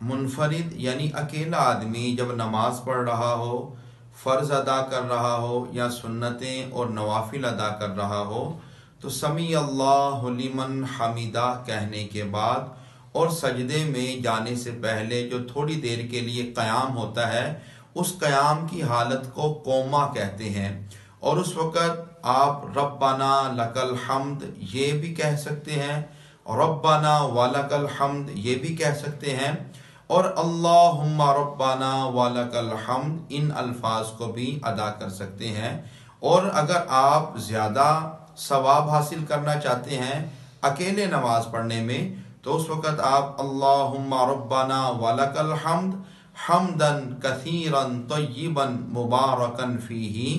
मुनफरिद यानी अकेला आदमी जब नमाज पढ़ रहा हो, फ़र्ज़ अदा कर रहा हो या सुन्नतें और नवाफिल अदा कर रहा हो, तो समी अल्लाहु लिमन हमीदा कहने के बाद और सजदे में जाने से पहले जो थोड़ी देर के लिए क़याम होता है, उस क़याम की हालत को कोमा कहते हैं। और उस वक़्त आप रब्बाना लकल हम्द ये भी कह सकते हैं, रब्बाना वलकल हम्द ये भी कह सकते हैं, और अल्लाहुम्मा रब्बाना वलकल हम्द इन अल्फाज को भी अदा कर सकते हैं। और अगर आप ज़्यादा सवाब हासिल करना चाहते हैं अकेले नमाज पढ़ने में, तो उस वक़्त आप अल्लाहुम्मा रब्बाना वलकल हम्द हम्दन कसीरन तय्यिबन मुबारकन फ़ीही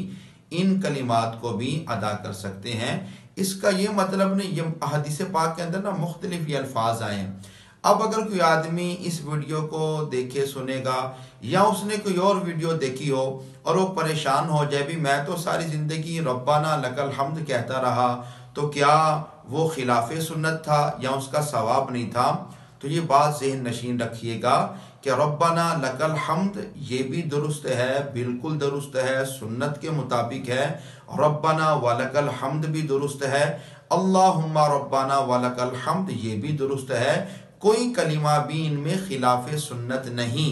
इन कलिमात को भी अदा कर सकते हैं। इसका ये मतलब नहीं, ये हदीस पाक के अंदर ना मुख्तलिफ ये अल्फाज आए हैं। अब अगर कोई आदमी इस वीडियो को देखे सुनेगा या उसने कोई और वीडियो देखी हो और वो परेशान हो जाए, भी मैं तो सारी ज़िंदगी रब्बाना लकल हम्द कहता रहा, तो क्या वो खिलाफ सुन्नत था या उसका सवाब नहीं था? तो ये बात ज़हन नशीन रखिएगा कि रब्बाना लकल हम्द ये भी दुरुस्त है, बिल्कुल दुरुस्त है, सुन्नत के मुताबिक है। रब्बाना वलकल हम्द भी दुरुस्त है, अल्लाहुम्मा रब्बाना वलकल हम्द ये भी दुरुस्त है। कोई कलिमा भी इनमें खिलाफ सुन्नत नहीं।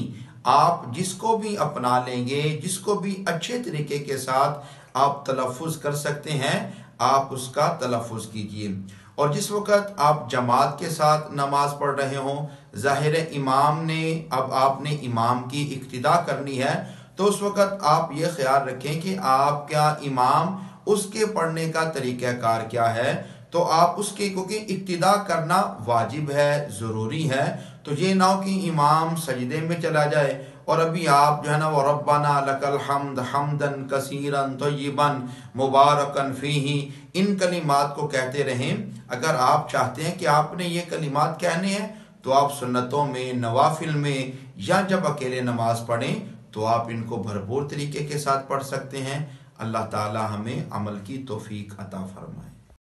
आप जिसको भी अपना लेंगे, जिसको भी अच्छे तरीके के साथ आप तलफ़ुज़ कर सकते हैं, आप उसका तलफ़ुज़ कीजिए। और जिस वक़्त आप जमात के साथ नमाज पढ़ रहे हों, ज़ाहिर इमाम ने, अब आपने इमाम की इक्तिदा करनी है, तो उस वक़्त आप ये ख्याल रखें कि आपका इमाम उसके पढ़ने का तरीक़ाकार क्या है, तो आप उसके, क्योंकि इक्तिदा करना वाजिब है, ज़रूरी है। तो ये ना हो कि इमाम सजदे में चला जाए और अभी आप जो है ना वो रब्बाना लकल हम्द हम्दन कसीरन तय्यिबन मुबारकन फ़ीही इन कलिमात को कहते रहें। अगर आप चाहते हैं कि आपने ये कलिमात कहने हैं, तो आप सुन्नतों में, नवाफिल में या जब अकेले नमाज पढ़ें तो आप इनको भरपूर तरीके के साथ पढ़ सकते हैं। अल्लाह ताला हमें अमल की तौफीक अता फरमाए।